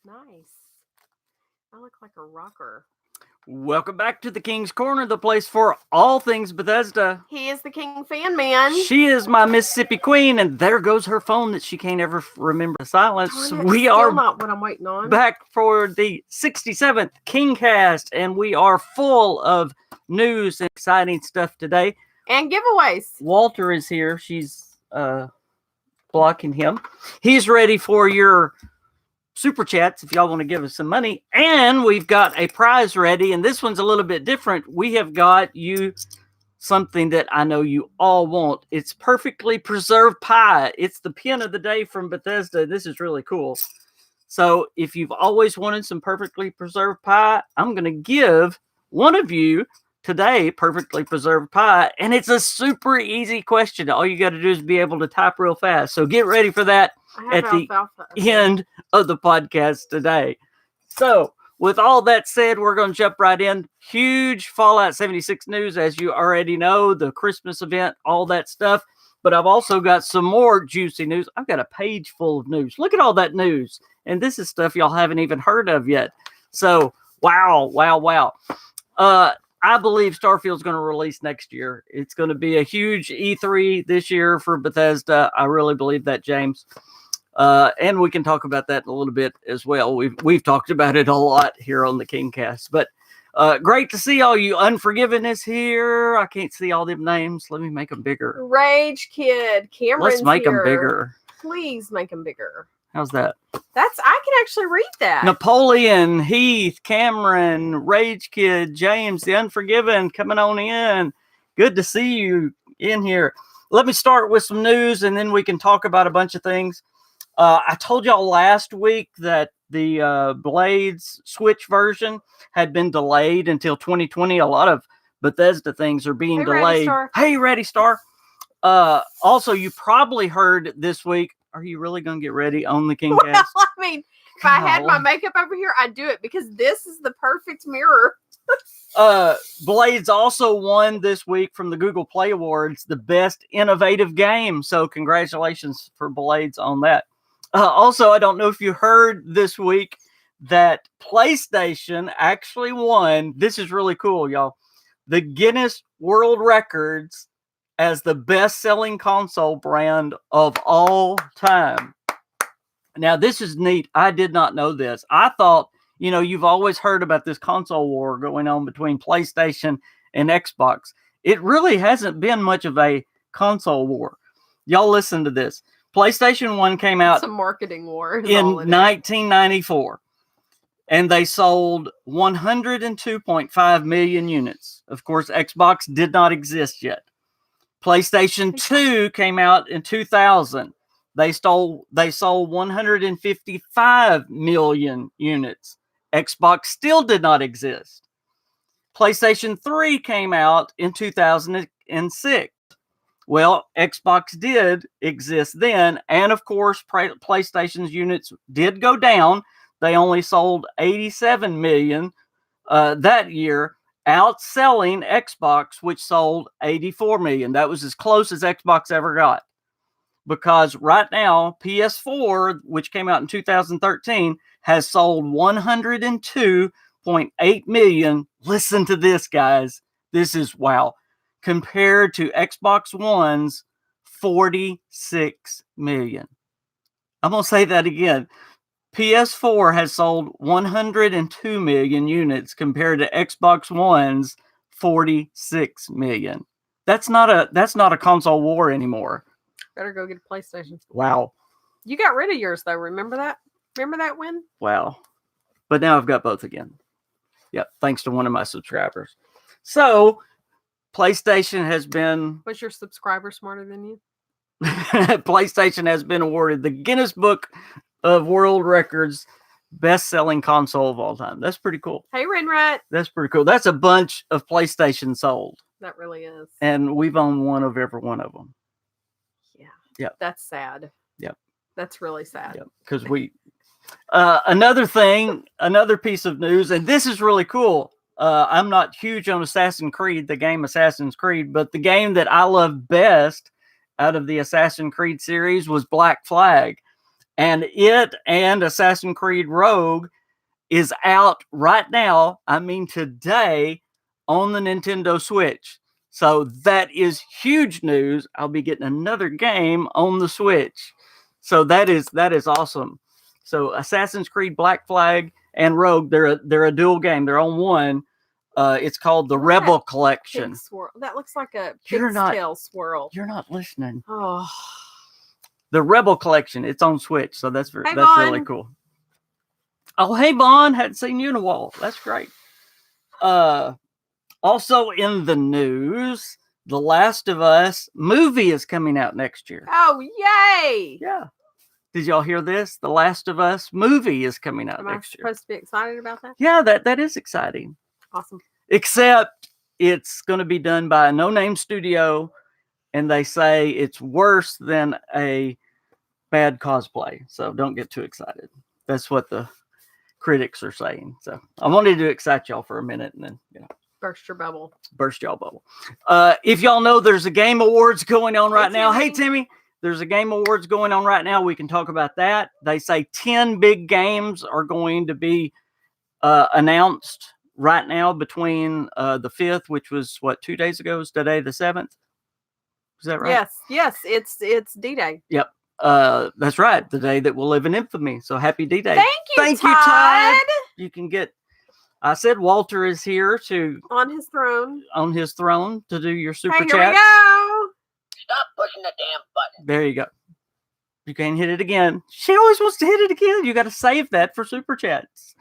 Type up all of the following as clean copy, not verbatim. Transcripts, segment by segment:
Nice. I look like a rocker. Welcome back to the King's Corner, the place for all things Bethesda. He is the KingFanMan. She is my Mississippi Queen, and there goes her phone that she can't ever remember to silence. We are not what I'm waiting on. Back for the 67th KingCast, and we are full of news and exciting stuff today. And giveaways. Walter is here. She's blocking him. He's ready for your super chats if y'all want to give us some money. And we've got a prize ready, and this one's a little bit different. We have got you something that I know you all want. It's perfectly preserved pie. It's the pin of the day from Bethesda. This is really cool. So if you've always wanted some perfectly preserved pie, I'm going to give one of you today perfectly preserved pie, and it's a super easy question. All you got to do is be able to type real fast. So get ready for that at the end of the podcast today. So with all that said, we're going to jump right in. Huge Fallout 76 news, as you already know, the Christmas event, all that stuff. But I've also got some more juicy news. I've got a page full of news. Look at all that news. And this is stuff y'all haven't even heard of yet. So, wow. I believe Starfield's going to release next year. It's going to be a huge E3 this year for Bethesda. I really believe that, James. And we can talk about that in a little bit as well. We've talked about it a lot here on the KingCast. But great to see all you. Unforgiven is here. I can't see all them names. Let me make them bigger. Rage Kid. Cameron's Let's make here. them bigger. Please make them bigger. How's that? I can actually read that. Napoleon, Heath, Cameron, Rage Kid, James, the Unforgiven coming on in. Good to see you in here. Let me start with some news, and then we can talk about a bunch of things. I told y'all last week that the Blades Switch version had been delayed until 2020. A lot of Bethesda things are being delayed. Hey, Ready Star. Also, you probably heard this week. Are you really going to get ready on the KingCast? Well, I mean, if I had my makeup over here, I'd do it because this is the perfect mirror. Blades also won this week from the Google Play Awards, the best innovative game. So congratulations for Blades on that. Also, I don't know if you heard this week that PlayStation actually won. This is really cool, y'all. The Guinness World Records as the best-selling console brand of all time. Now, this is neat. I did not know this. I thought, you've always heard about this console war going on between PlayStation and Xbox. It really hasn't been much of a console war. Y'all listen to this. PlayStation 1 came out it's a marketing war in 1994. And they sold 102.5 million units. Of course, Xbox did not exist yet. PlayStation 2 came out in 2000. They sold 155 million units. Xbox still did not exist. PlayStation 3 came out in 2006. Well, Xbox did exist then. And of course, PlayStation's units did go down. They only sold 87 million that year, outselling Xbox, which sold 84 million. That was as close as Xbox ever got. Because right now, PS4, which came out in 2013, has sold 102.8 million. Listen to this, guys. This is wow. Compared to Xbox One's 46 million. I'm going to say that again. PS4 has sold 102 million units compared to Xbox One's 46 million. That's not a console war anymore. Better go get a PlayStation. Wow. You got rid of yours though. Remember that? Remember that win? Wow. But now I've got both again. Yep, thanks to one of my subscribers. So, PlayStation has been... Was your subscriber smarter than you? PlayStation has been awarded the Guinness Book of World Records best-selling console of all time. That's pretty cool. Hey, Renrat. That's pretty cool. That's a bunch of PlayStation sold. That really is. And we've owned one of every one of them. Yeah. Yep. That's sad. Yep. That's really sad. Yep. Because we... another piece of news, and this is really cool. I'm not huge on Assassin's Creed, the game Assassin's Creed, but the game that I love best out of the Assassin's Creed series was Black Flag. and it and Assassin's Creed Rogue is out right now. I mean, today on the Nintendo Switch. So that is huge news. I'll be getting another game on the Switch. So that is awesome. So Assassin's Creed Black Flag and Rogue, they're a dual game. They're on one. It's called the Rebel Collection. Swirl. That looks like a You're not- tail swirl. You're not listening. Oh, The Rebel Collection. It's on Switch, so that's Hey, that's Vaughn. really cool. Oh, hey, Vaughn. Hadn't seen you in a while. That's great. Also in the news, The Last of Us movie is coming out next year. oh, yay! Yeah. Did y'all hear this? The Last of Us movie is coming out Am I next year. supposed to be excited about that? Yeah, that is exciting. Awesome. Except it's going to be done by a no-name studio, and they say it's worse than a bad cosplay. So don't get too excited. That's what the critics are saying. So I wanted to excite y'all for a minute and then, Burst your bubble. burst y'all bubble. If y'all know, there's a Game Awards going on right now. Hey, Timmy. Timmy, there's a Game Awards going on right now. We can talk about that. They say 10 big games are going to be announced right now between the 5th, which was 2 days ago, is today the 7th. Is that right? Yes, it's D-Day. Yep. That's right. The day that will live in infamy. So happy D-Day. Thank you, Todd. You can get, I said Walter is here On his throne. to do your super Hey, here chat. we go. Stop pushing the damn button. There you go. You can hit it again. She always wants to hit it again. You got to save that for super chats.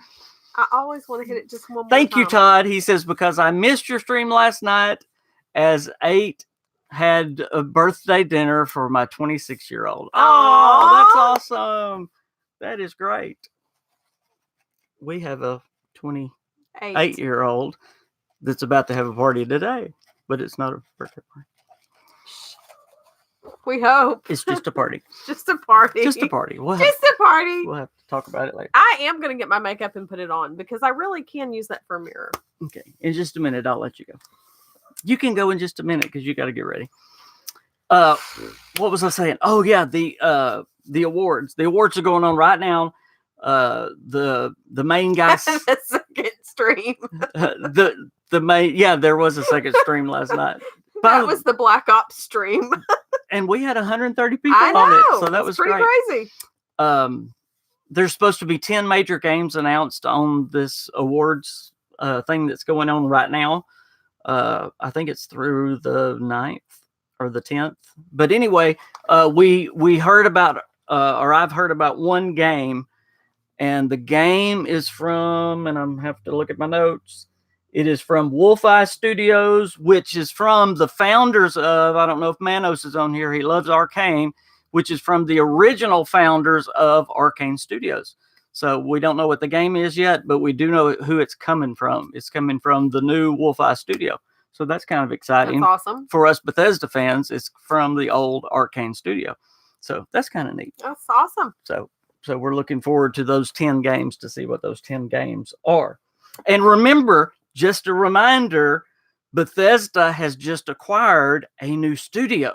I always want to hit it just one more Thank time. you, Todd. He says, because I missed your stream last night as 8 had a birthday dinner for my 26-year-old. Oh, that's awesome. That is great. We have a 28-year-old that's about to have a party today, but it's not a birthday party. We hope. It's just a party. Just a party. Just a party. We'll Just a party. we'll have to talk about it later. I am going to get my makeup and put it on because I really can use that for a mirror. Okay. In just a minute, I'll let you go. You can go in just a minute because you got to get ready. What was I saying? Oh yeah, the awards. The awards are going on right now. The main guy. The second stream. the main. There was a second stream last night. That was the Black Ops stream. And we had 130 people I know. on it, so that was pretty great. crazy. There's supposed to be 10 major games announced on this awards thing that's going on right now. I think it's through the 9th or the 10th. But anyway, we heard about, or I've heard about one game, and the game is from, and I'm have to look at my notes. It is from Wolfeye Studios, which is from the founders of, I don't know if Manos is on here, he loves Arcane, which is from the original founders of Arcane Studios. So we don't know what the game is yet, but we do know who it's coming from. It's coming from the new Wolfeye Studio. So that's kind of exciting. That's awesome. For us Bethesda fans, it's from the old Arcane Studio. So that's kind of neat. That's awesome. So we're looking forward to those 10 games to see what those 10 games are. And remember, just a reminder, Bethesda has just acquired a new studio.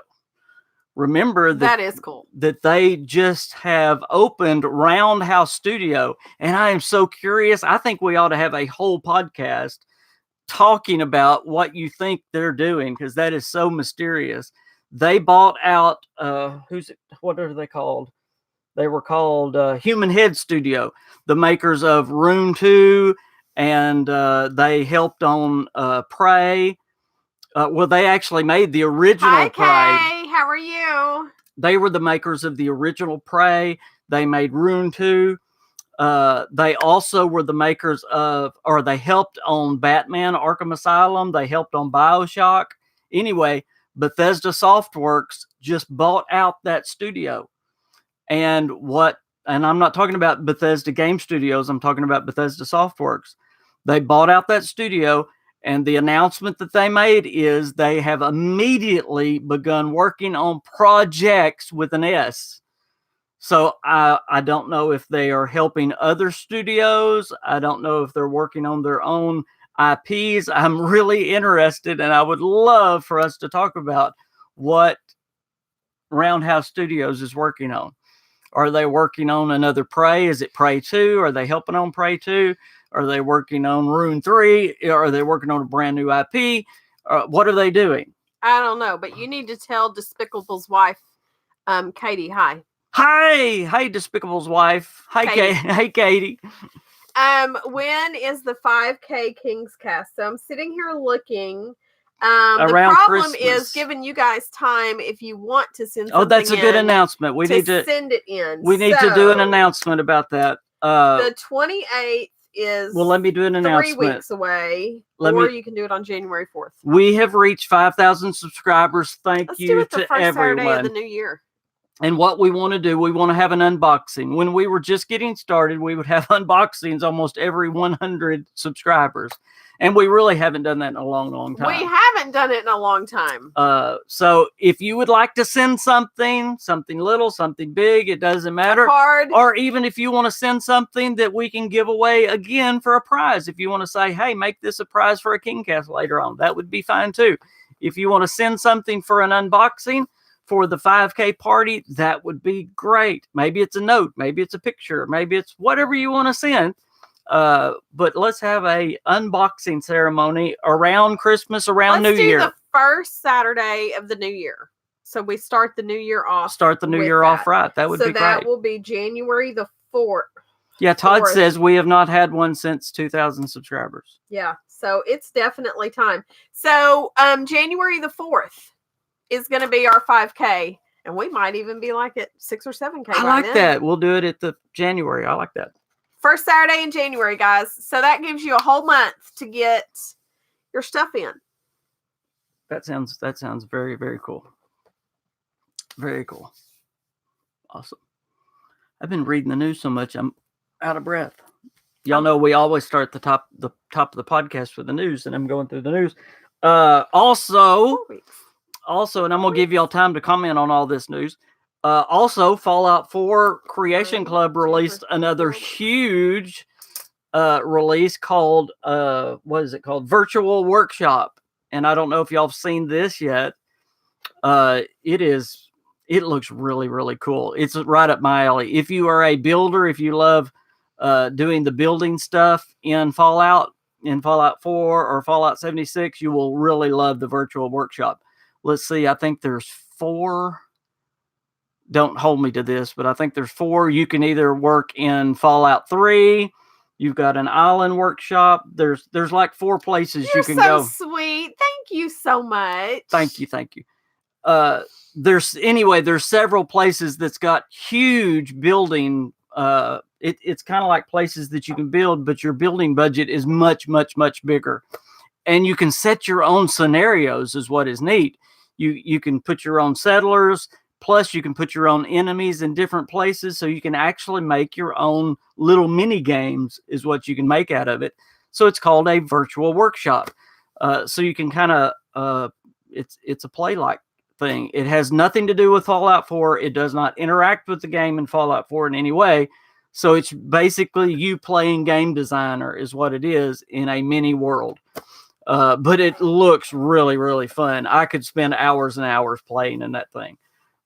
Remember That is cool. that they just have opened Roundhouse Studio. And I am so curious. I think we ought to have a whole podcast talking about what you think they're doing, because that is so mysterious. They bought out, what are they called? They were called Human Head Studio, the makers of Room 2, and they helped on Prey. Well, they actually made the original Hi, Prey. Kay. How are you? They were the makers of the original Prey. They made Rune 2. They also were the makers of, or they helped on Batman Arkham Asylum. They helped on BioShock. Anyway, Bethesda Softworks just bought out that studio. And I'm not talking about Bethesda Game Studios. I'm talking about Bethesda Softworks. They bought out that studio. And the announcement that they made is they have immediately begun working on projects with an S. So I don't know if they are helping other studios. I don't know if they're working on their own IPs. I'm really interested, and I would love for us to talk about what Roundhouse Studios is working on. Are they working on another Prey? Is it Prey 2? Are they helping on Prey 2? Are they working on Rune 3? Are they working on a brand new IP? What are they doing? I don't know, but you need to tell Despicable's wife, Katie, hi. Hey, Despicable's wife. Hi, Katie. Hey, Katie. When is the 5K KingsCast? So I'm sitting here looking. Around the problem Christmas. is giving you guys time if you want to send something. Oh, that's a good announcement. We need to send it in. We need to do an announcement about that. The 28th is well, let me do an 3 announcement. weeks away, or you can do it on January 4th. We have reached 5,000 subscribers. Let's do you it the to first everyone. Saturday of the new year. And what we want to do, we want to have an unboxing. When we were just getting started, we would have unboxings almost every 100 subscribers. And we really haven't done that in a long, long time. We haven't done it in a long time. So if you would like to send something little, something big, it doesn't matter. A card. Or even if you want to send something that we can give away again for a prize. If you want to say, hey, make this a prize for a KingCast later on, that would be fine too. If you want to send something for an unboxing for the 5K party, that would be great. Maybe it's a note, maybe it's a picture, maybe it's whatever you want to send. But let's have a unboxing ceremony around Christmas, around New Year. Let's do the first Saturday of the new year. So we start the new year off. Start the new year off right. That would be great. So that will be January the 4th. Yeah, Todd says we have not had one since 2,000 subscribers. Yeah, so it's definitely time. So January the 4th is going to be our 5K. And we might even be like at 6 or 7K. I like that. We'll do it at the January. I like that. First Saturday in January, guys. So that gives you a whole month to get your stuff in. That sounds very, very cool. Very cool. Awesome. I've been reading the news so much I'm out of breath. Y'all know we always start the top of the podcast with the news, and I'm going through the news. Also, and I'm gonna give y'all time to comment on all this news. Also, Fallout 4 Creation Club released another huge release called what is it called? Virtual Workshop. And I don't know if y'all have seen this yet. It looks really, really cool. It's right up my alley. If you are a builder, if you love doing the building stuff in Fallout 4 or Fallout 76, you will really love the Virtual Workshop. Let's see, I think there's 4. Don't hold me to this, but I think there's 4. You can either work in Fallout 3. You've got an island workshop. There's like 4 places you can go. You're so sweet. Thank you so much. Thank you. There's several places that's got huge building. It's kind of like places that you can build, but your building budget is much, much, much bigger. And you can set your own scenarios is what is neat. You can put your own settlers. Plus, you can put your own enemies in different places, so you can actually make your own little mini games is what you can make out of it. So it's called a virtual workshop. So you can kind of, it's a play-like thing. It has nothing to do with Fallout 4. It does not interact with the game in Fallout 4 in any way. So it's basically you playing game designer is what it is in a mini world. But it looks really, really fun. I could spend hours and hours playing in that thing.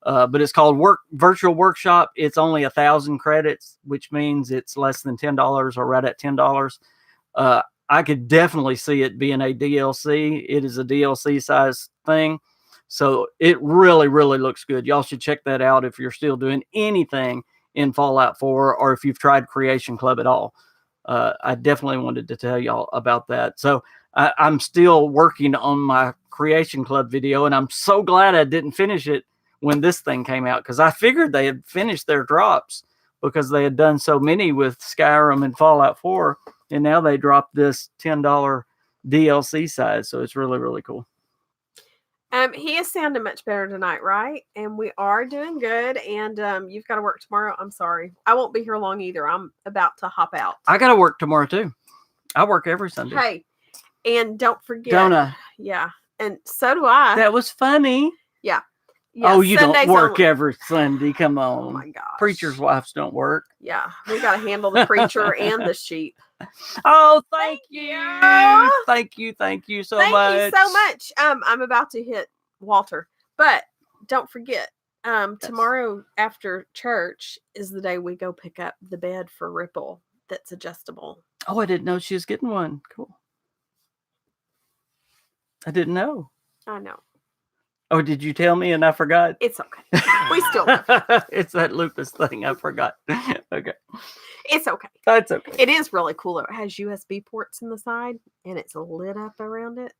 But it's called Virtual Workshop. It's only 1,000 credits, which means it's less than $10 or right at $10. I could definitely see it being a DLC. It is a DLC size thing. So it really, really looks good. Y'all should check that out if you're still doing anything in Fallout 4 or if you've tried Creation Club at all. I definitely wanted to tell y'all about that. So I'm still working on my Creation Club video, and I'm so glad I didn't finish it when this thing came out, because I figured they had finished their drops because they had done so many with Skyrim and Fallout 4, and now they dropped this $10 DLC size, so it's really, really cool. He is sounding much better tonight, right? And we are doing good, and you've got to work tomorrow. I'm sorry. I won't be here long either. I'm about to hop out. I got to work tomorrow, too. I work every Sunday. Hey, and don't forget. Don't I? Yeah, and so do I. That was funny. Yeah. Yeah, oh, you Sundays don't work only. every Sunday. Come on. Oh, my gosh. Preachers' wives don't work. Yeah. We got to handle the preacher and the sheep. Oh, thank you. Thank you so much. Thank you so much. I'm about to hit Walter. But don't forget, tomorrow after church is the day we go pick up the bed for Ripple that's adjustable. Oh, I didn't know she was getting one. Cool. I didn't know. I know. Oh, did you tell me and I forgot? It's okay. We still love you. It's that lupus thing. I forgot. Okay. It's okay. That's okay. It is really cool though. It has USB ports in the side and it's lit up around it.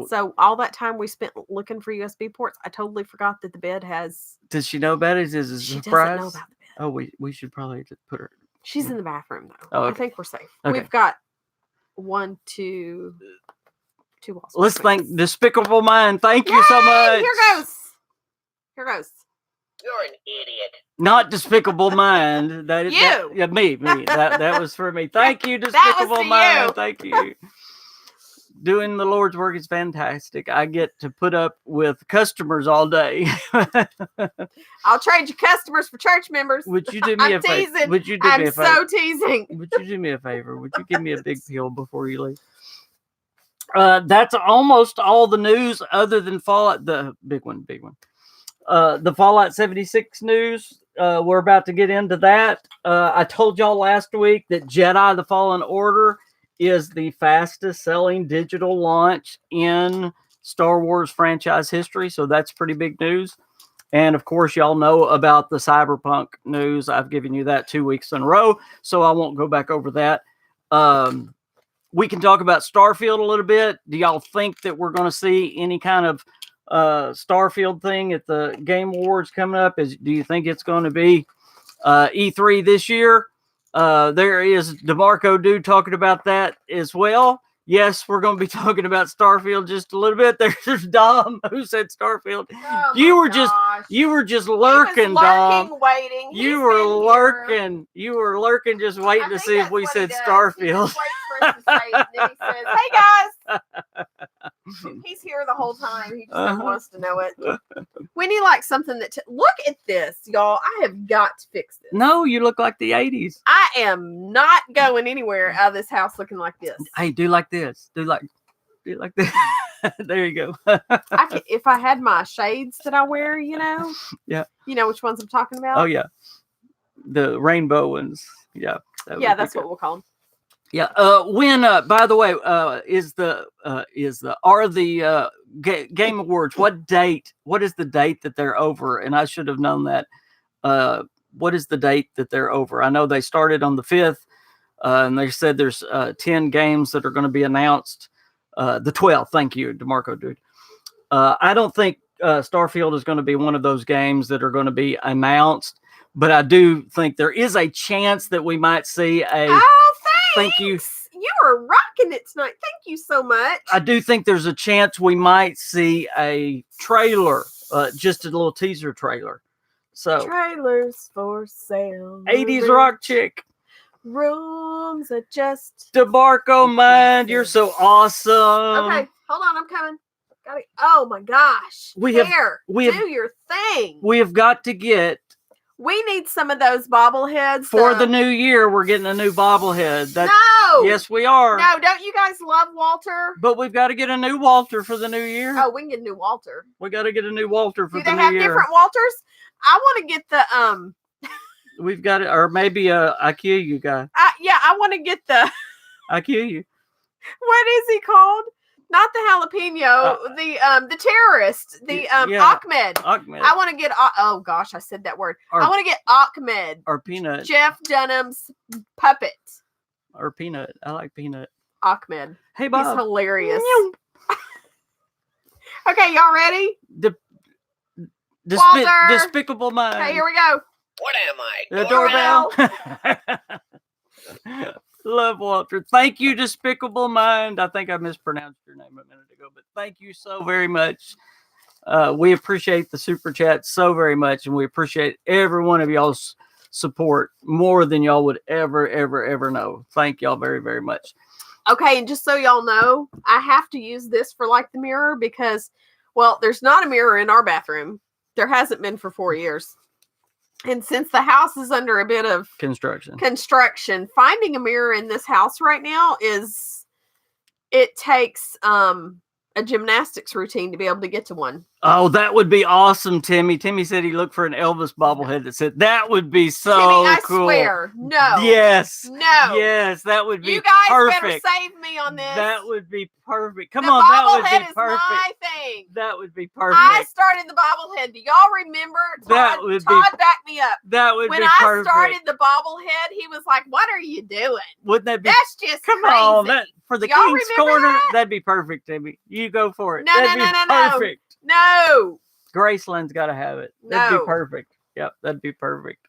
So all that time we spent looking for USB ports, I totally forgot that the bed has. Does she know about it? Is it a She surprise? doesn't know about the bed. Oh, we should probably just put her. She's in the bathroom though. Oh, okay. I think we're safe. Okay. We've got 2 walls. Let's thank Despicable Mind. Thank you so much. Here goes. You're an idiot. Not Despicable Mind. That is You. yeah, me. That was for me. Thank you, Despicable Mind. you. Thank you. Doing the Lord's work is fantastic. I get to put up with customers all day. I'll trade you customers for church members. Would you do me a favor? teasing. Would you do me I'm a favor? so teasing. Would you do me a favor? Would you give me a big pill before you leave? That's almost all the news other than Fallout, the big one. The Fallout 76 news. We're about to get into that. I told y'all last week that Jedi the Fallen Order is the fastest selling digital launch in Star Wars franchise history. So that's pretty big news. And of course, y'all know about the Cyberpunk news. I've given you that 2 weeks in a row, so I won't go back over that. We can talk about Starfield a little bit. Do y'all think that we're going to see any kind of Starfield thing at the Game Awards coming up? Do you think it's going to be E3 this year? There is DeMarco Dude talking about that as well. Yes, we're going to be talking about Starfield just a little bit. There's Dom who said Starfield. Oh you were gosh. just lurking, Dom. Waiting. You were lurking. You were lurking, just waiting to see if we said Starfield. He just waits for us to say it, and then he says, "Hey guys." He's here the whole time. He just wants to know it. We need like something that. Look at this, y'all. I have got to fix this. No, you look like the 80s. I am not going anywhere out of this house looking like this. Hey, do like this. Do like this. There you go. If I had my shades that I wear, Yeah. You know which ones I'm talking about? Oh yeah. The rainbow ones. Yeah. That's what we'll call them. Yeah. When by the way, is the Game Awards, what is the date that they're over? And I should have known that. What is the date that they're over? I know they started on the 5th, and they said there's 10 games that are going to be announced. The 12th. Thank you, DeMarco Dude. I don't think Starfield is going to be one of those games that are going to be announced, but I do think there is a chance that we might see a. Oh, thank you. You are rocking it tonight. Thank you so much. I do think there's a chance we might see a trailer, just a little teaser trailer. So trailers for sale. 80s rock chick. Rooms are just. DeMarco Mind, you're so awesome. Okay, hold on, I'm coming. Got it. Oh my gosh. Do your thing. We have got to get. We need some of those bobbleheads. For the new year, we're getting a new bobblehead. No! Yes, we are. No, don't you guys love Walter? But we've got to get a new Walter for the new year. Oh, we can get a new Walter. We got to get a new Walter for the new year. Do they have different Walters? I want to get the We've got it, or maybe I kill you guy. I want to get the. I kill you. What is he called? Not the jalapeno, the terrorist, Ahmed. Ahmed. I want to get. Oh gosh, I said that word. I want to get Ahmed or Peanut. Jeff Dunham's puppet. Or Peanut. I like Peanut. Ahmed. Hey, Bob. He's hilarious. Okay, y'all ready? Despicable Mind. Okay, here we go. What am I? The doorbell. Love Walter. Thank you, Despicable Mind. I think I mispronounced your name a minute ago, but thank you so very much. We appreciate the super chat so very much, and we appreciate every one of y'all's support more than y'all would ever know. Thank y'all very, very much. Okay, and just so y'all know, I have to use this for like the mirror because, well, there's not a mirror in our bathroom. There hasn't been for 4 years. And since the house is under a bit of construction, finding a mirror in this house right now it takes a gymnastics routine to be able to get to one. Oh, that would be awesome, Timmy. Timmy said he looked for an Elvis bobblehead that said that would be so Timmy, I cool. swear, no. Yes. No. Yes, that would be You guys perfect. better save me on this. That would be perfect. Come the on, that would bobblehead be is perfect. my thing. That would be perfect. I started the bobblehead. Do y'all remember? That would be- Todd backed me up. That would When be I perfect. started the bobblehead, he was like, "What are you doing? Wouldn't that be? That's just Come crazy." on, that for the Y'all King's remember Corner, that? that'd be perfect, Timmy. You go for it. No, that'd no, be no, no, no. perfect. No. Graceland's got to have it. That'd No. be perfect. Yep, that'd be perfect.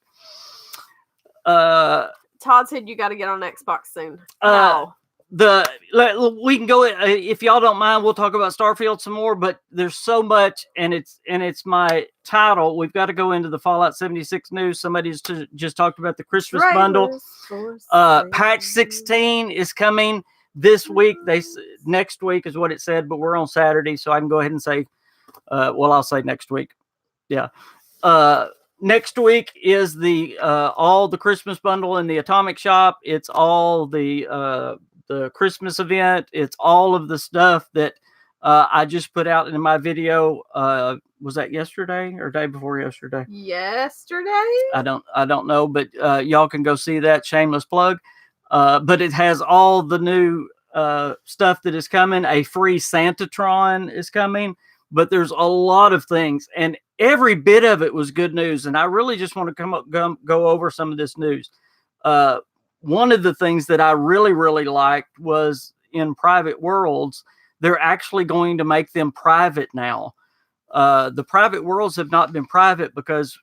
Todd said you got to get on Xbox soon. We can go if y'all don't mind. We'll talk about Starfield some more, but there's so much, and it's my title. We've got to go into the Fallout 76 news. Somebody's just talked about the Christmas bundle. Patch 16 is coming this week. Next week is what it said, but we're on Saturday, so I can go ahead and say. I'll say next week. Yeah. Next week is the all the Christmas bundle in the Atomic Shop. It's all the Christmas event. It's all of the stuff that I just put out in my video. Was that yesterday or day before yesterday? Yesterday. I don't know, but y'all can go see that. Shameless plug. But it has all the new stuff that is coming. A free Santatron is coming. But there's a lot of things, and every bit of it was good news. And I really just want to go over some of this news. One of the things that I really, really liked was in Private Worlds, they're actually going to make them private now. The Private Worlds have not been private because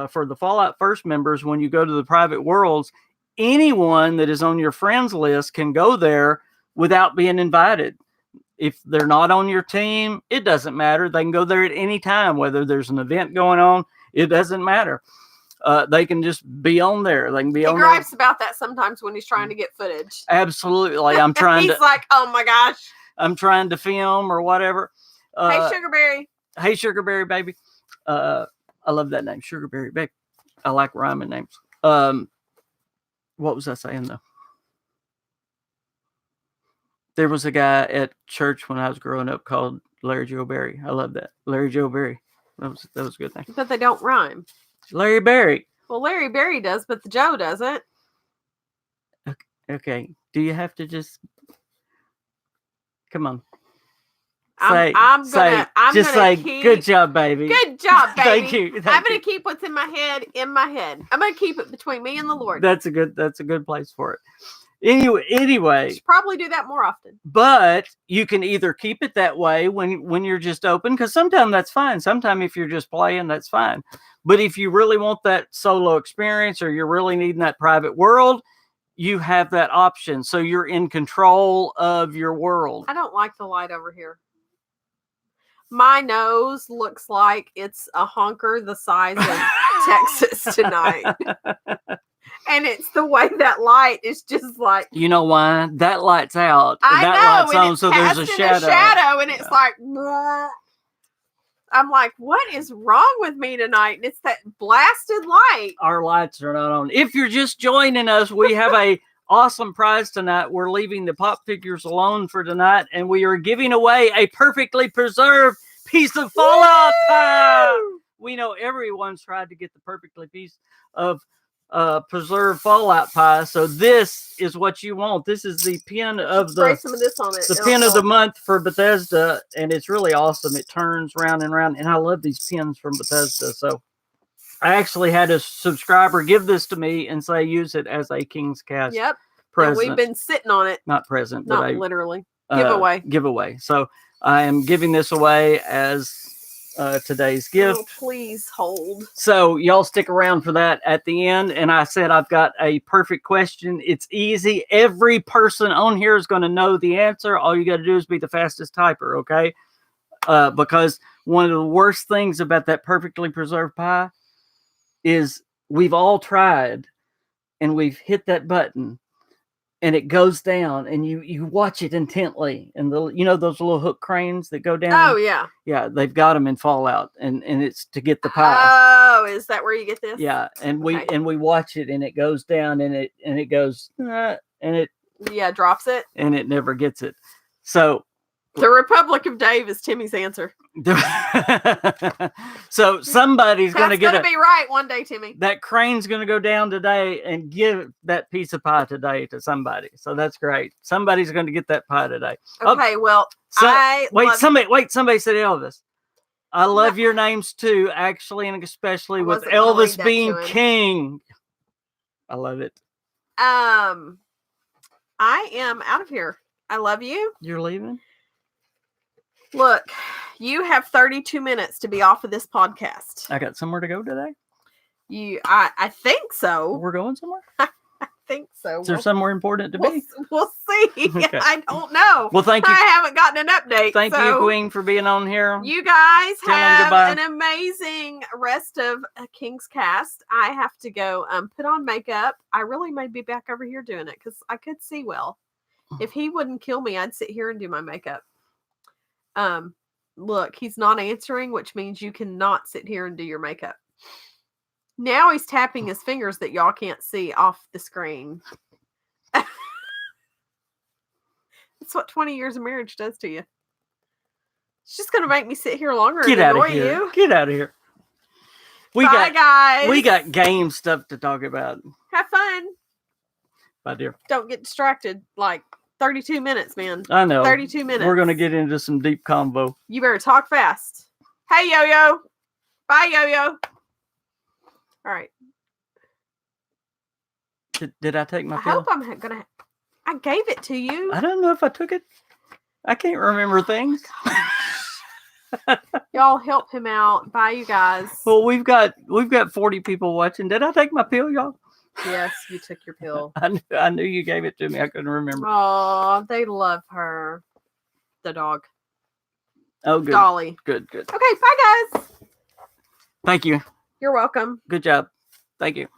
for the Fallout First members, when you go to the Private Worlds, anyone that is on your friends list can go there without being invited. If they're not on your team, it doesn't matter. They can go there at any time, whether there's an event going on. It doesn't matter. They can just be on there. They can be on there. He gripes about that sometimes when he's trying to get footage. Absolutely. I'm trying He's like, oh my gosh. I'm trying to film or whatever. Hey, Sugarberry. Hey, Sugarberry, baby. I love that name, Sugarberry, baby. I like rhyming names. What was I saying, though? There was a guy at church when I was growing up called Larry Joe Berry. I love that. Larry Joe Berry. That was a good thing. But they don't rhyme. Larry Berry. Well, Larry Berry does, but the Joe doesn't. Okay. Do you have to just come on? I'm gonna keep, good job, baby. Good job, baby. Thank you. I'm gonna keep what's in my head. I'm gonna keep it between me and the Lord. That's a good place for it. Anyway, you should probably do that more often. But you can either keep it that way when you're just open, because sometimes that's fine. Sometimes if you're just playing, that's fine. But if you really want that solo experience or you're really needing that private world, you have that option. So you're in control of your world. I don't like the light over here. My nose looks like it's a honker the size of Texas tonight. And it's the way that light is just like... You know why? That light's out. That light's on, so there's a shadow. And it's like... Bleh. I'm like, what is wrong with me tonight? And it's that blasted light. Our lights are not on. If you're just joining us, we have a awesome prize tonight. We're leaving the pop figures alone for tonight, and we are giving away a perfectly preserved piece of Fallout pie. We know everyone's tried to get the perfectly piece of preserved Fallout pie, so this is what you want. This is the pin of spray some of this on it. The pin of the month for Bethesda, and it's really awesome. It turns round and round, and I love these pins from Bethesda. So I actually had a subscriber give this to me and say use it as a KingsCast. Yep. Present. And we've been sitting on it. Not present, not but literally. Giveaway. So I am giving this away as today's gift. Oh, please hold. So y'all stick around for that at the end. And I said I've got a perfect question. It's easy. Every person on here is going to know the answer. All you got to do is be the fastest typer, okay? Because one of the worst things about that perfectly preserved pie is we've all tried and we've hit that button and it goes down and you watch it intently, and those little hook cranes that go down. Oh yeah, they've got them in Fallout, and it's to get the pie. Oh, is that where you get this? Yeah, and we watch it and it goes down and it goes and it drops it and it never gets it. So The Republic of Dave is Timmy's answer. So somebody's going to get be right one day, Timmy. that crane's going to go down today and give that piece of pie today to somebody. So that's great. Somebody's going to get that pie today. Okay, well, somebody said Elvis. I love your names too, actually, and especially with Elvis being king. I love it. I am out of here. I love you. You're leaving? Look, you have 32 minutes to be off of this podcast. I got somewhere to go today? I think so. We're going somewhere? I think so. Is there somewhere important to be? We'll see. Okay. I don't know. Well, thank you. I haven't gotten an update. Thank you, Queen, for being on here. You guys Tell have them an amazing rest of KingsCast. I have to go put on makeup. I really may be back over here doing it because I could see well. If he wouldn't kill me, I'd sit here and do my makeup. Look, he's not answering, which means you cannot sit here and do your makeup. Now he's tapping his fingers that y'all can't see off the screen. That's what 20 years of marriage does to you. It's just going to make me sit here longer and annoy you. Get out of here. Bye, guys. We got game stuff to talk about. Have fun. Bye, dear. Don't get distracted. Like 32 minutes, man. I know. 32 minutes. We're going to get into some deep convo. You better talk fast. Hey, Yo-Yo. Bye, Yo-Yo. All right. Did I take my I pill? hope I'm going to... I gave it to you. I don't know if I took it. I can't remember things. Y'all help him out. Bye, you guys. Well, we've got 40 people watching. Did I take my pill, y'all? Yes, you took your pill. I knew you gave it to me. I couldn't remember. Oh, they love her. The dog. Oh, good. Dolly. Good. Okay, bye, guys. Thank you. You're welcome. Good job. Thank you.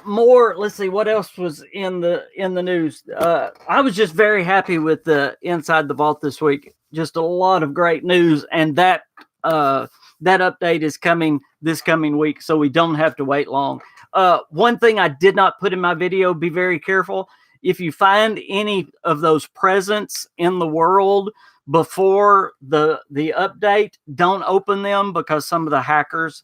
More. Let's see what else was in the news. I was just very happy with the Inside the Vault this week. Just a lot of great news, and that update is coming this coming week, so we don't have to wait long. One thing I did not put in my video: be very careful if you find any of those presents in the world before the update. Don't open them because some of the hackers.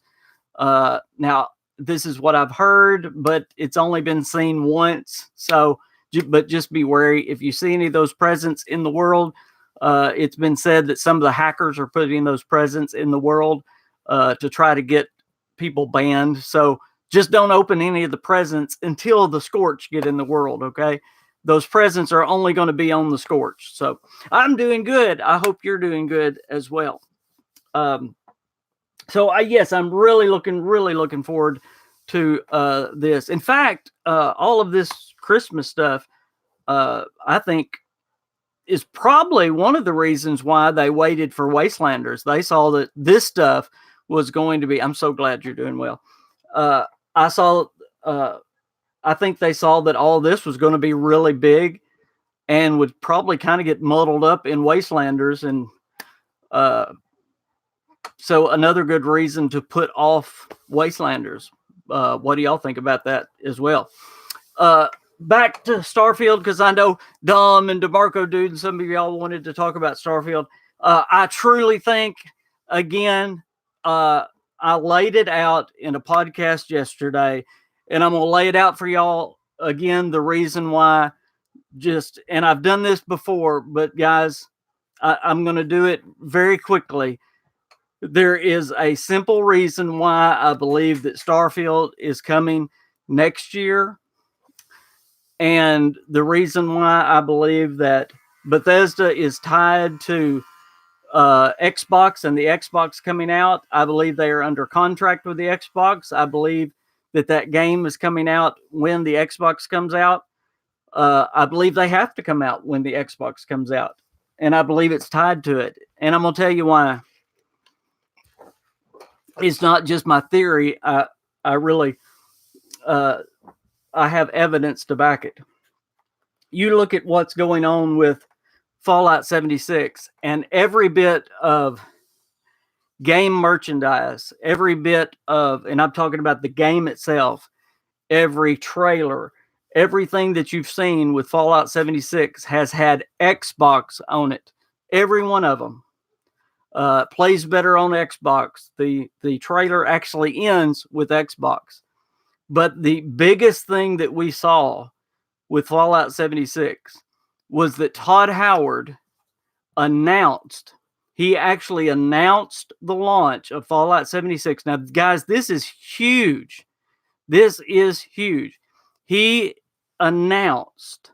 Now, this is what I've heard, but it's only been seen once. So, but just be wary. If you see any of those presents in the world, it's been said that some of the hackers are putting those presents in the world to try to get people banned. So just don't open any of the presents until the Scorch get in the world, okay? Those presents are only going to be on the Scorch. So I'm doing good. I hope you're doing good as well. So yes, I'm really looking forward to this. In fact, all of this Christmas stuff, I think, is probably one of the reasons why they waited for Wastelanders. They saw that this stuff was going to be. I'm so glad you're doing well. I think they saw that all this was going to be really big, and would probably kind of get muddled up in Wastelanders, and so another good reason to put off Wastelanders. What do y'all think about that as well? Back to Starfield, because I know Dom and DeMarco Dude and some of y'all wanted to talk about Starfield. I truly think, again, I laid it out in a podcast yesterday, and I'm going to lay it out for y'all again. The reason why, and I've done this before, but guys, I'm going to do it very quickly. There is a simple reason why I believe that Starfield is coming next year. And the reason why I believe that Bethesda is tied to Xbox and the Xbox coming out, I believe they are under contract with the Xbox. I believe that game is coming out when the Xbox comes out. I believe they have to come out when the Xbox comes out. And I believe it's tied to it. And I'm going to tell you why. It's not just my theory. I really... I have evidence to back it. You look at what's going on with Fallout 76, and every bit of game merchandise, every bit of, and I'm talking about the game itself, every trailer, everything that you've seen with Fallout 76 has had Xbox on it. Every one of them. Plays better on Xbox. The trailer actually ends with Xbox. But the biggest thing that we saw with Fallout 76 was that Todd Howard he actually announced the launch of Fallout 76. Now, guys, this is huge. This is huge. He announced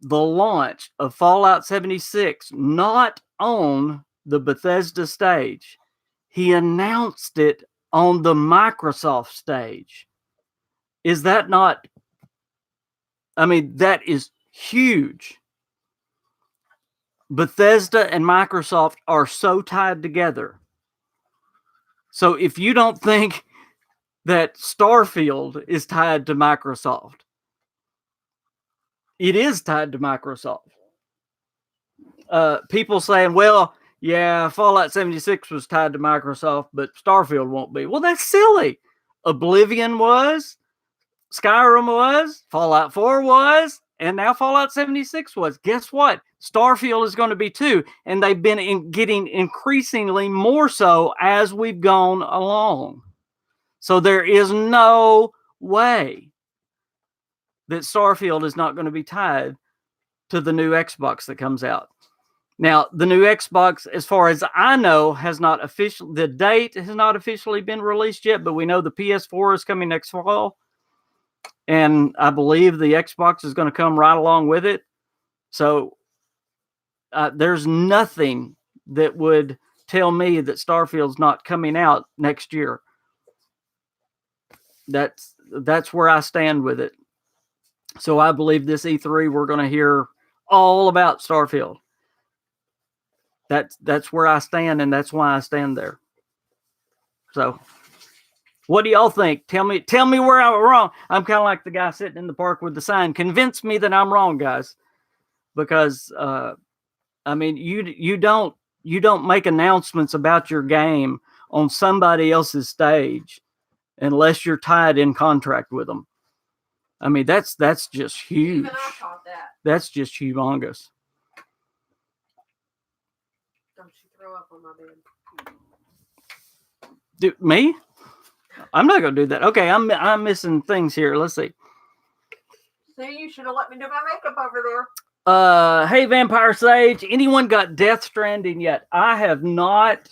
the launch of Fallout 76, not on the Bethesda stage. He announced it on the Microsoft stage. Is that not? I mean, that is huge. Bethesda and Microsoft are so tied together. So if you don't think that Starfield is tied to Microsoft, it is tied to Microsoft. People saying, well, yeah, Fallout 76 was tied to Microsoft, but Starfield won't be. Well, that's silly. Oblivion was, Skyrim was, Fallout 4 was, and now Fallout 76 was. Guess what? Starfield is going to be too. And they've been getting increasingly more so as we've gone along. So there is no way that Starfield is not going to be tied to the new Xbox that comes out. Now, the new Xbox, as far as I know, the date has not officially been released yet, but we know the PS4 is coming next fall. And I believe the Xbox is going to come right along with it. So there's nothing that would tell me that Starfield's not coming out next year. That's where I stand with it. So I believe this E3 we're going to hear all about Starfield. That's where I stand, and that's why I stand there. So, what do y'all think? Tell me where I'm wrong. I'm kind of like the guy sitting in the park with the sign. Convince me that I'm wrong, guys. Because I mean, you don't make announcements about your game on somebody else's stage unless you're tied in contract with them. I mean, that's just huge. Even I caught that. That's just humongous. Don't you throw up on my bed. Me? I'm not going to do that. Okay, I'm missing things here. Let's see. See, you should have let me do my makeup over there. Hey, Vampire Sage. Anyone got Death Stranding yet? I have not.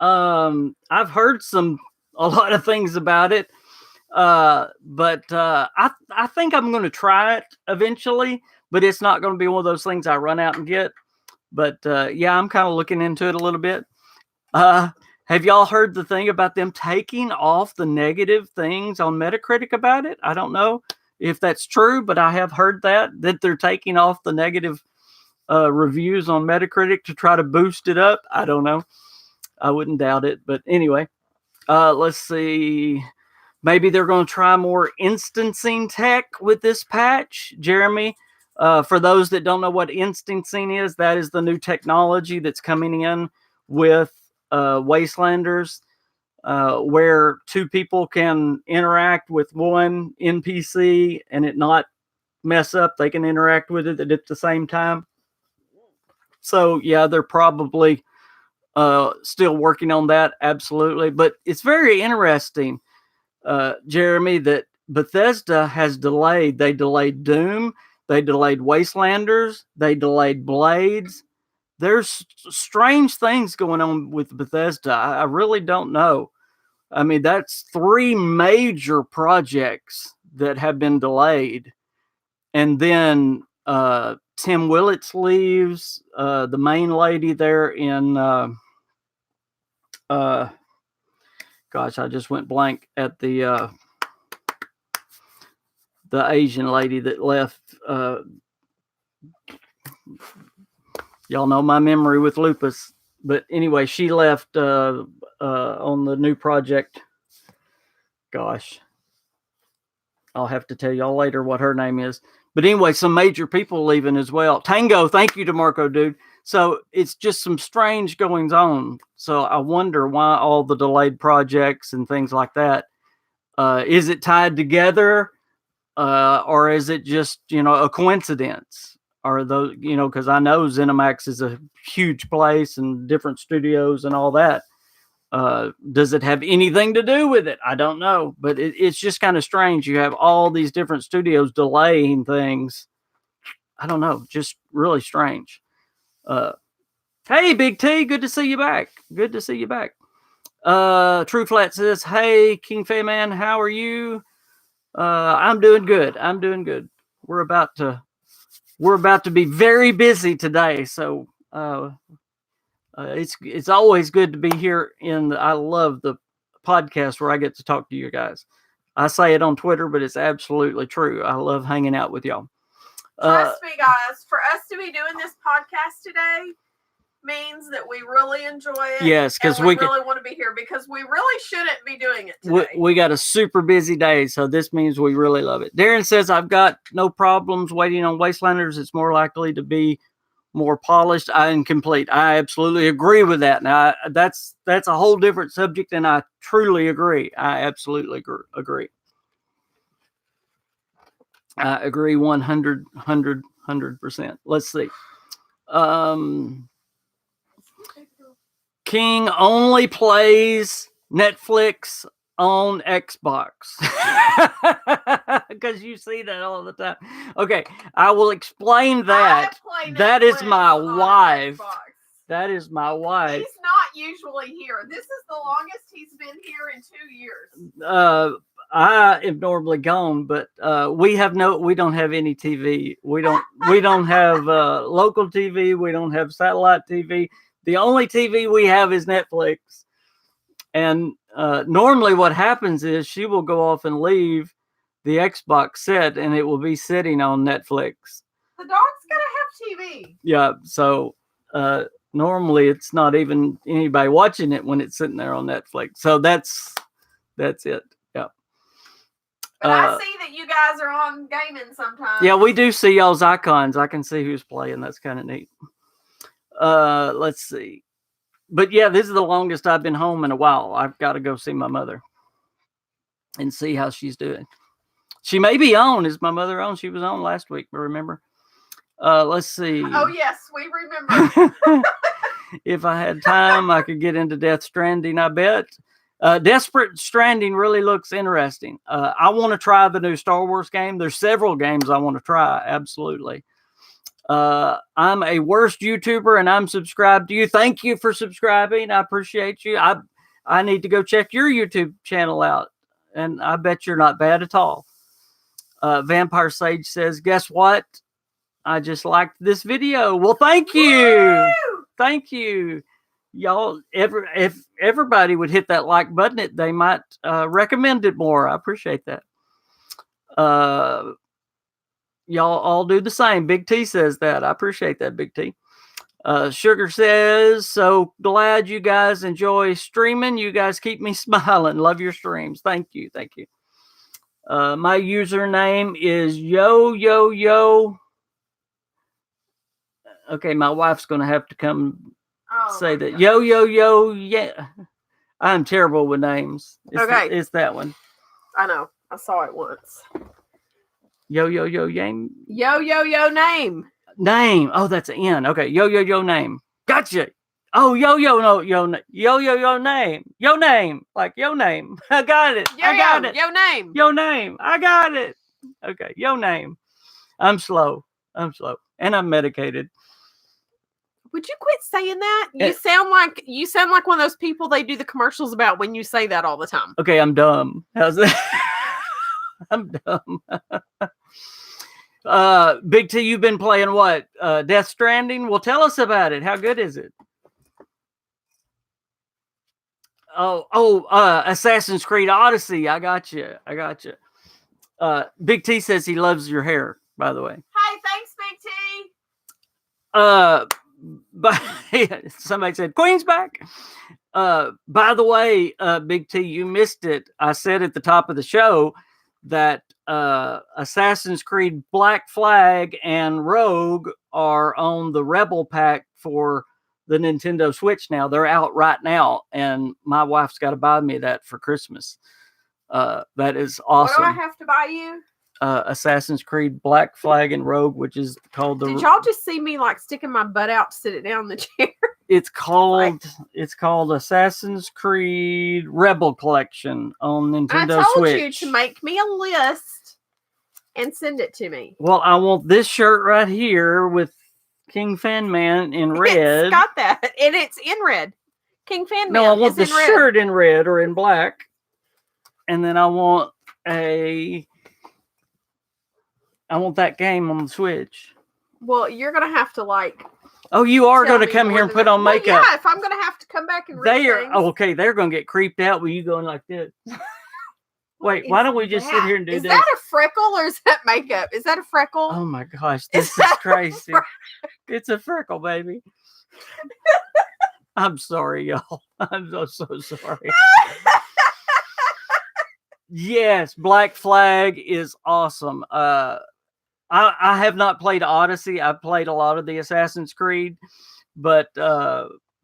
I've heard a lot of things about it. But I think I'm going to try it eventually, but it's not going to be one of those things I run out and get. But yeah, I'm kind of looking into it a little bit. Have y'all heard the thing about them taking off the negative things on Metacritic about it? I don't know if that's true, but I have heard that they're taking off the negative reviews on Metacritic to try to boost it up. I don't know. I wouldn't doubt it. But anyway, let's see. Maybe they're going to try more instancing tech with this patch. Jeremy, for those that don't know what instancing is, that is the new technology that's coming in with Wastelanders, where two people can interact with one NPC and it not mess up. They can interact with it at the same time. So, yeah, they're probably still working on that. Absolutely. But it's very interesting, Jeremy, that Bethesda has delayed. They delayed Doom. They delayed Wastelanders. They delayed Blades. There's strange things going on with Bethesda. I really don't know. I mean, that's 3 major projects that have been delayed. And then Tim Willits leaves. The main lady there in... gosh, I just went blank at the Asian lady that left. Y'all know my memory with lupus. But anyway, she left on the new project. Gosh. I'll have to tell y'all later what her name is. But anyway, some major people leaving as well. Tango, thank you to Marco, dude. So it's just some strange goings on. So I wonder why all the delayed projects and things like that. Is it tied together? Or is it just, a coincidence? Or those, because I know ZeniMax is a huge place and different studios and all that. Does it have anything to do with it? I don't know, but it's just kind of strange. You have all these different studios delaying things. I don't know, just really strange. Hey, Big T, good to see you back. Good to see you back. True Flat says, hey, KingFanMan, how are you? I'm doing good. I'm doing good. We're about to be very busy today, so it's always good to be here. I love the podcast where I get to talk to you guys. I say it on Twitter, but it's absolutely true. I love hanging out with y'all. Trust me, guys. For us to be doing this podcast today means that we really enjoy it. Yes, because we really want to be here because we really shouldn't be doing it today. We got a super busy day, so this means we really love it. Darren says, I've got no problems waiting on Wastelanders. It's more likely to be more polished and complete. I absolutely agree with that. Now, that's a whole different subject, and I truly agree. I absolutely agree. I agree 100%. Let's see. King only plays Netflix on Xbox. Because you see that all the time. Okay, I will explain that. That is my wife. That is my wife. He's not usually here. This is the longest he's been here in 2 years. I am normally gone, but we don't have any TV. We don't have local TV. We don't have satellite TV. The only TV we have is Netflix. And normally what happens is she will go off and leave the Xbox set and it will be sitting on Netflix. The dog's got to have TV. Yeah. So normally it's not even anybody watching it when it's sitting there on Netflix. So that's it. Yeah. But I see that you guys are on gaming sometimes. Yeah, we do see y'all's icons. I can see who's playing. That's kind of neat. Let's see. But yeah, this is the longest I've been home in a while. I've got to go see my mother and see how she's doing. She may be on. Is my mother on? She was on last week, remember? Let's see. Oh, yes, we remember. If I had time, I could get into Death Stranding, I bet. Desperate Stranding really looks interesting. I want to try the new Star Wars game. There's several games I want to try, absolutely. I'm a worst YouTuber and I'm subscribed to you. Thank you for subscribing. I appreciate you. I need to go check your YouTube channel out, and I bet you're not bad at all. Vampire Sage says, guess what? I just liked this video. Well, thank you. Woo! Thank you. Y'all, if everybody would hit that like button, they might recommend it more. I appreciate that. Y'all all do the same. Big T says that. I appreciate that, Big T. Sugar says, so glad you guys enjoy streaming. You guys keep me smiling. Love your streams. Thank you. Thank you. My username is yo. Okay, my wife's going to have to come say that. Yo, yeah. I'm terrible with names. It's that one. I know. I saw it once. Yo, name. Yo, name. Name. Oh, that's an N. Okay. Yo, name. Gotcha. Oh, yo, name. Yo, name. Like, yo, name. I got it. I got it. Yo, name. Yo, name. I got it. Okay. Yo, name. I'm slow. And I'm medicated. Would you quit saying that? You sound like one of those people they do the commercials about when you say that all the time. Okay, I'm dumb. How's that? I'm dumb. Big T, you've been playing what? Death Stranding? Well, tell us about it. How good is it? Assassin's Creed Odyssey. I got you. Big T says he loves your hair, by the way. Hey, thanks, Big T. But somebody said Queen's back. By the way, Big T, you missed it. I said at the top of the show that Assassin's Creed Black Flag and Rogue are on the Rebel pack for the Nintendo Switch now. They're out right now, and my wife's got to buy me that for Christmas. That is What do I awesome. have to buy you? Assassin's Creed Black Flag and Rogue, which is called the. Did y'all just see me like sticking my butt out to sit it down in the chair? It's called Assassin's Creed Rebel Collection on Nintendo I told Switch. you to make me a list and send it to me. Well, I want this shirt right here with KingFanMan in red. It's got that, and it's in red. KingFanMan. No, I want the in red. shirt in red or in black, and then I want that game on the Switch. Well, you're gonna have to like. Oh, you are tell going to me come more here and than put that. on Well, makeup. yeah, if I'm gonna have to come back and read things. Okay. They're going to get creeped out with you going like this. Wait, why don't we just sit here and do is this? Is that a freckle or is that makeup? Is that a freckle? Oh my gosh, this is crazy. It's a freckle, baby. I'm sorry, y'all. I'm so sorry. Yes, Black Flag is awesome. I have not played Odyssey. I've played a lot of the Assassin's Creed, but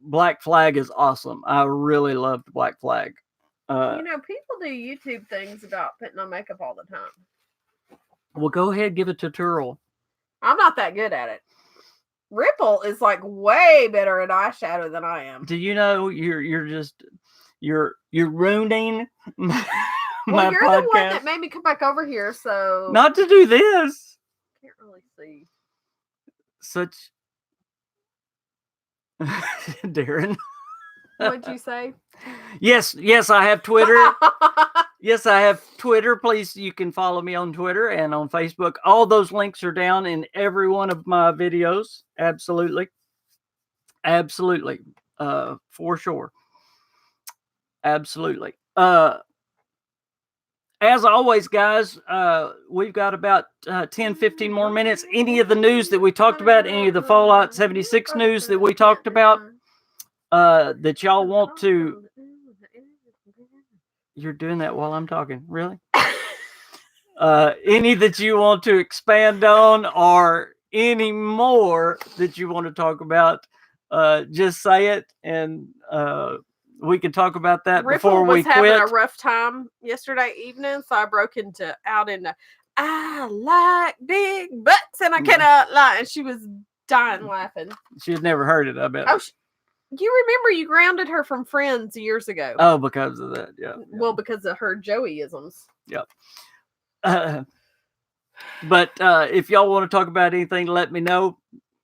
Black Flag is awesome. I really loved Black Flag. People do YouTube things about putting on makeup all the time. Well, go ahead, give a tutorial. I'm not that good at it. Ripple is like way better at eyeshadow than I am. Do you know you're ruining my well, you're podcast? the one that made me come back over here, so not to do this. Can't really see. Such Darren. What'd you say? Yes, I have Twitter. Yes, I have Twitter. Please, you can follow me on Twitter and on Facebook. All those links are down in every one of my videos. Absolutely. For sure. Absolutely. As always, guys, we've got about 10, 15 more minutes. Any of the news that we talked about, any of the Fallout 76 news that we talked about, that y'all want to... You're doing that while I'm talking, really? Any that you want to expand on or any more that you want to talk about, just say it and we can talk about that before we quit. Having a rough time yesterday evening, so I broke out into I like big butts and I cannot lie, and she was dying laughing. She had never heard it, I bet. Oh, you remember you grounded her from Friends years ago? Oh, because of that, yeah. Well, because of her Joey-isms. Yep. But if y'all want to talk about anything, let me know.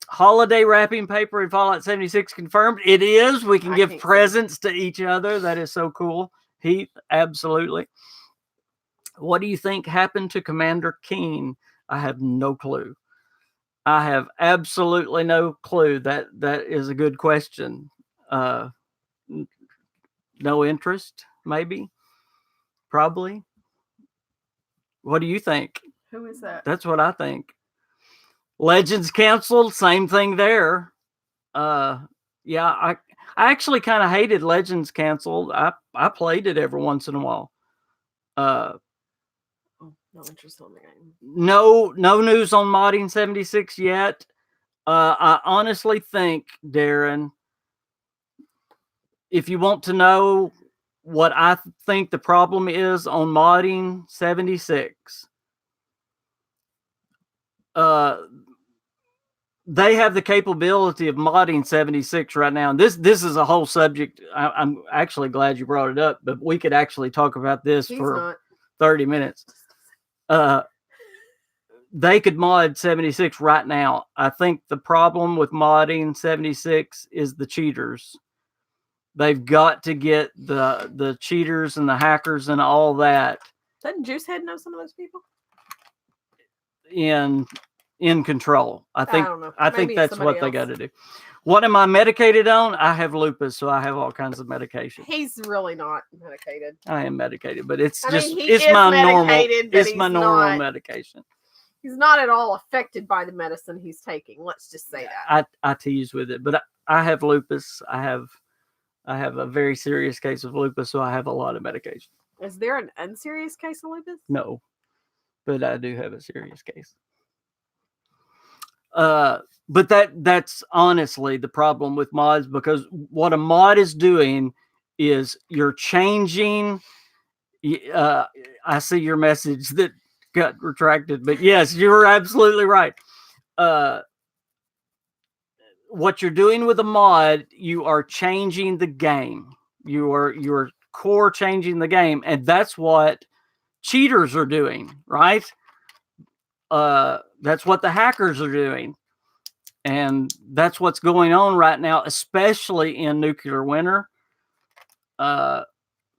Holiday wrapping paper in Fallout 76 confirmed. It is. We can give presents to each other. That is so cool. Heath, absolutely. What do you think happened to Commander Keen? I have no clue. I have absolutely no clue. That is a good question. No interest, maybe, probably. What do you think? Who is that? That's what I think. Legends canceled, same thing there. Yeah, I actually kind of hated Legends canceled. I played it every once in a while. No interest on the game. No news on modding 76 yet. I honestly think, Darren, if you want to know what I think the problem is on modding 76, they have the capability of modding 76 right now. And this is a whole subject. I'm actually glad you brought it up, but we could actually talk about this for 30 minutes. They could mod 76 right now. I think the problem with modding 76 is the cheaters. They've got to get the cheaters and the hackers and all that. Doesn't Juicehead know some of those people? In control. I think that's what they got to do. What am I medicated on? I have lupus, so I have all kinds of medication. He's really not medicated. I am medicated, but it's my normal medication. He's not at all affected by the medicine he's taking. Let's just say that. I tease with it, but I have lupus. I have a very serious case of lupus, so I have a lot of medication. Is there an unserious case of lupus? No, but I do have a serious case. But that's honestly the problem with mods, because what a mod is doing is you're changing I see your message that got retracted, but yes, you're absolutely right. What you're doing with a mod, you are changing the game. You're core changing the game, and that's what cheaters are doing, right? That's what the hackers are doing, and that's what's going on right now, especially in nuclear winter.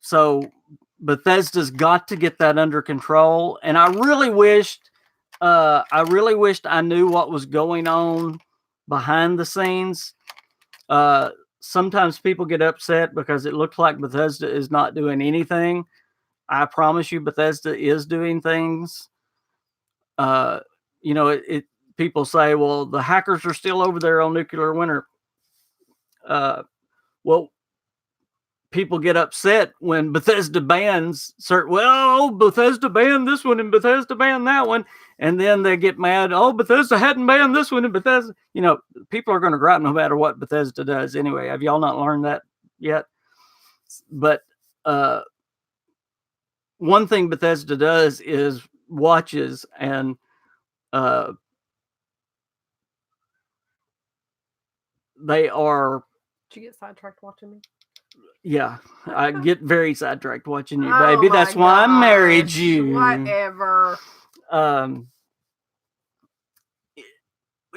So Bethesda's got to get that under control, and I really wished I knew what was going on behind the scenes. Sometimes people get upset because it looks like Bethesda is not doing anything. I promise you, Bethesda is doing things. People say, well, the hackers are still over there on nuclear winter. Well, people get upset when Bethesda bans certain. Well, Bethesda banned this one and Bethesda banned that one, and then they get mad. Oh, Bethesda hadn't banned this one and Bethesda. People are going to gripe no matter what Bethesda does anyway. Have y'all not learned that yet? But one thing Bethesda does is watches, and they are. Did you get sidetracked watching me? Yeah, I get very sidetracked watching you, Oh baby. That's why I married you. Whatever.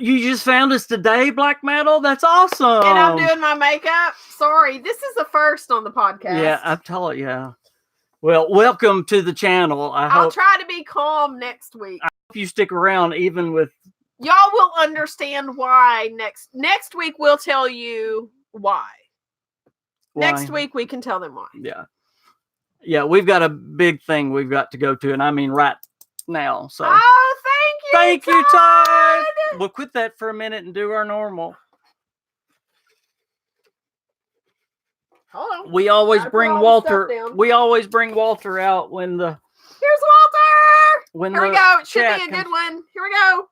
You just found us today, Black Metal? That's awesome. And I'm doing my makeup. Sorry, this is the first on the podcast. Yeah, I've told you. Yeah. Well, welcome to the channel. I'll try to be calm next week. I hope you stick around even with... Y'all will understand why next week. We'll tell you why. Next week we can tell them why. Yeah, we've got a big thing we've got to go to, and I mean right now. So thank you, Todd. We'll quit that for a minute and do our normal. Hold on. We always bring Walter. We always bring Walter out when the. Here's Walter. When Here we go. It should be a good one. Here we go.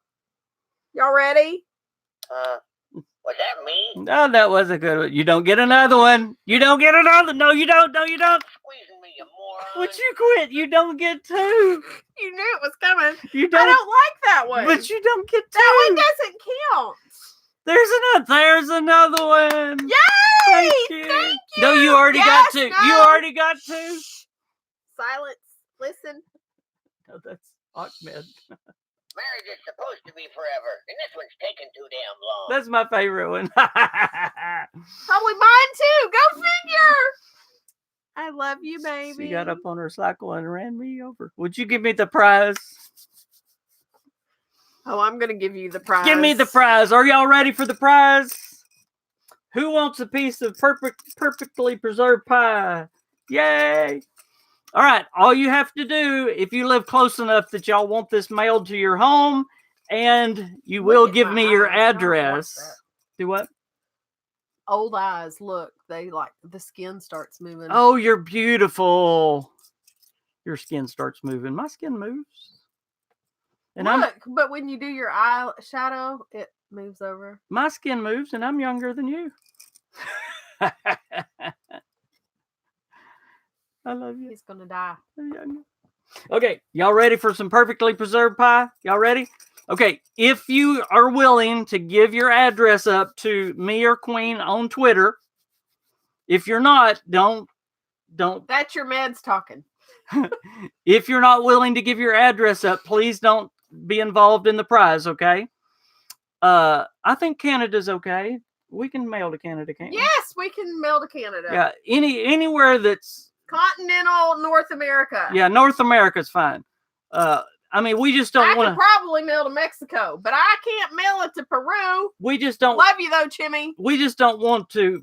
Y'all ready? Was that me? No, that was a good one. You don't get another one. You don't get another. No, you don't. No, you don't. Squeezing me, you moron. Would you quit? You don't get two. You knew it was coming. You don't. I don't like that one. But you don't get two. That one doesn't count. There's another one. Yay! Thank you. No, you already got two. No. You already got two. Silence. Listen. No, that's Ahmed. Marriage is supposed to be forever, and this one's taking too damn long. That's my favorite one. Probably mine too. Go figure. I love you, baby. She got up on her cycle and ran me over. Would you give me the prize? Oh, I'm going to give you the prize. Give me the prize. Are y'all ready for the prize? Who wants a piece of perfectly preserved pie? Yay. All right. All you have to do, if you live close enough that y'all want this mailed to your home, and you will give me your address. Do what? Old eyes. Look, they like the skin starts moving. Oh, you're beautiful. Your skin starts moving. My skin moves. And look, but when you do your eye shadow, it moves over. My skin moves, and I'm younger than you. I love you. He's gonna die. Okay, y'all ready for some perfectly preserved pie? Y'all ready? Okay, if you are willing to give your address up to me or Queen on Twitter, if you're not, don't. That's your meds talking. If you're not willing to give your address up, please don't be involved in the prize, okay? I think Canada's okay. We can mail to Canada, can't we? Yes, we can mail to Canada. Yeah, anywhere that's continental North America. Yeah, North America's fine. I mean, we just don't want to. I could probably mail to Mexico, but I can't mail it to Peru. We just don't. Love you though, Chimmy. We just don't want to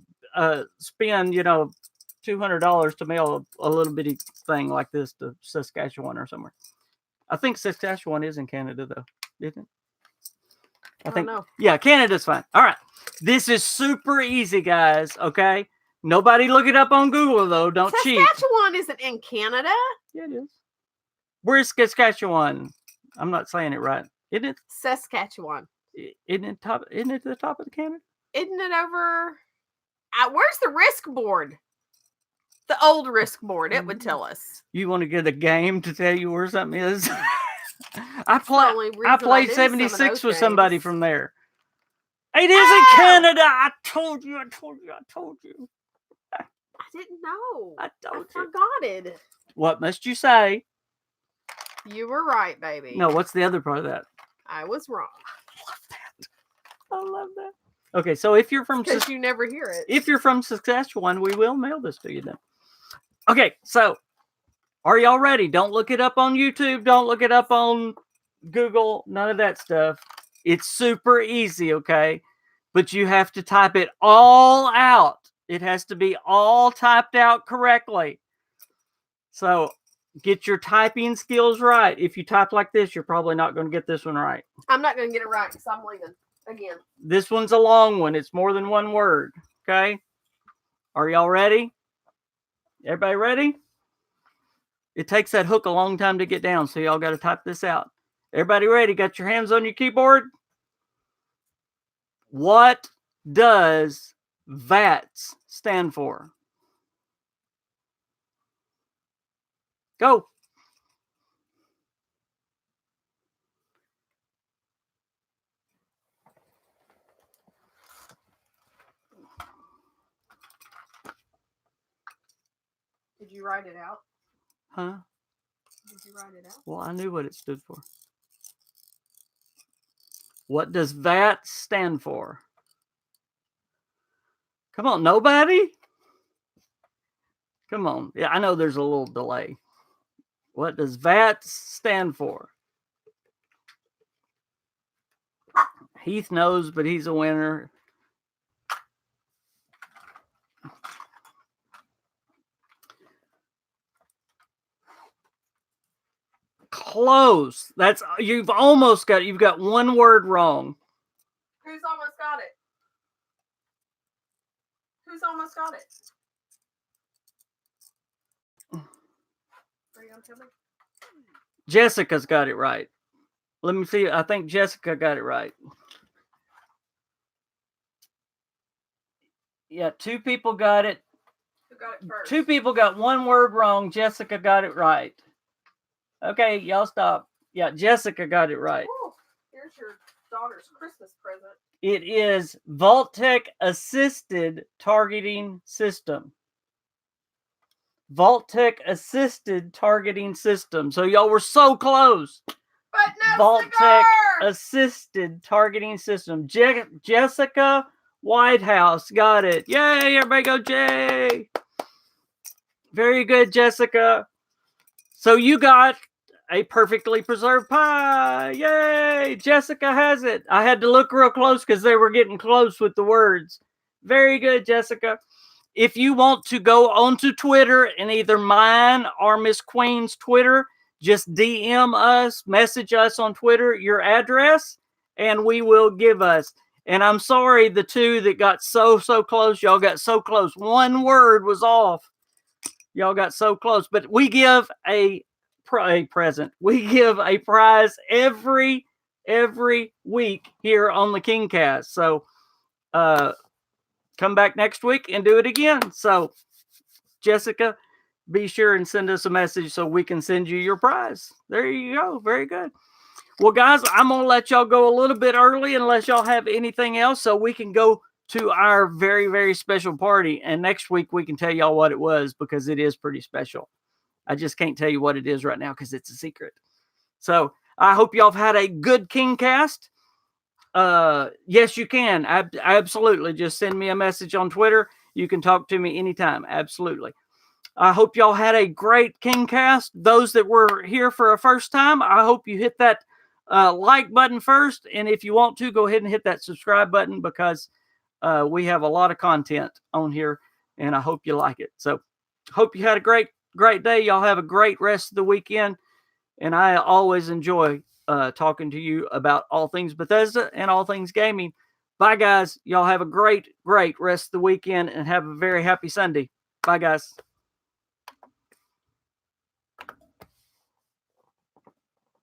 spend, $200 to mail a little bitty thing like this to Saskatchewan or somewhere. I think Saskatchewan is in Canada, though, isn't it? I think. Know. Yeah, Canada's fine. All right. This is super easy, guys. Okay. Nobody look it up on Google, though. Don't cheat. Saskatchewan isn't in Canada. Yeah, it is. Where's Saskatchewan? I'm not saying it right. Isn't it? Saskatchewan. Isn't it top? Isn't it the top of the Canada? Isn't it over? Where's the risk board? The old risk board, it would tell us. You want to get a game to tell you where something is? I only reason I played knew some of 76 those with somebody games. from there. It is in Canada. I told you. I didn't know. I told you. Forgot it. What must you say? You were right, baby. No, what's the other part of that? I was wrong. I love that. Okay, so if you're from Because you never hear it. if you're from Saskatchewan, we will mail this to you then. Okay, so are y'all ready? Don't look it up on YouTube. Don't look it up on Google. None of that stuff. It's super easy, okay? But you have to type it all out. It has to be all typed out correctly. So get your typing skills right. If you type like this, you're probably not going to get this one right. I'm not going to get it right because I'm leaving again. This one's a long one. It's more than one word, okay? Are y'all ready? Everybody ready? It takes that hook a long time to get down, so y'all got to type this out. Everybody ready? Got your hands on your keyboard? What does VATS stand for? Go. Did you write it out? Huh? Did you write it out? Well, I knew what it stood for. What does VATS stand for? Come on, nobody? Come on. Yeah, I know there's a little delay. What does VATS stand for? Heath knows, but he's a winner. Close. That's you've almost got. You've got one word wrong. Who's almost got it? Who's almost got it? Are you gonna tell me? Jessica's got it right. Let me see. I think Jessica got it right. Yeah, two people got it. Who got it first? Two people got one word wrong. Jessica got it right. Okay, y'all stop. Yeah, Jessica got it right. Ooh, here's your daughter's Christmas present. It is Vault-Tec Assisted Targeting System. Vault-Tec Assisted Targeting System. So y'all were so close. But no Vault-Tec cigar! Assisted Targeting System. Jessica Whitehouse got it. Yay, everybody go Jay. Very good, Jessica. So you got a perfectly preserved pie. Yay, Jessica has it. I had to look real close because they were getting close with the words. Very good, Jessica. If you want to go onto Twitter and either mine or Miss Queen's Twitter, just DM us, message us on Twitter your address, and we will give us. And I'm sorry, the two that got so close, y'all got so close. One word was off. Y'all got so close. But we give a present. We give a prize every week here on the KingCast. So come back next week and do it again. So Jessica, be sure and send us a message so we can send you your prize. There you go. Very good. Well, guys, I'm going to let y'all go a little bit early unless y'all have anything else so we can go to our very special party. And next week we can tell y'all what it was because it is pretty special. I just can't tell you what it is right now because it's a secret. So I hope y'all have had a good KingCast. Yes, you can. Absolutely. Just send me a message on Twitter. You can talk to me anytime. Absolutely. I hope y'all had a great KingCast. Those that were here for a first time, I hope you hit that like button first. And if you want to, go ahead and hit that subscribe button because we have a lot of content on here and I hope you like it. So hope you had a great day. Y'all have a great rest of the weekend. And I always enjoy talking to you about all things Bethesda and all things gaming. Bye, guys. Y'all have a great rest of the weekend and have a very happy Sunday. Bye, guys.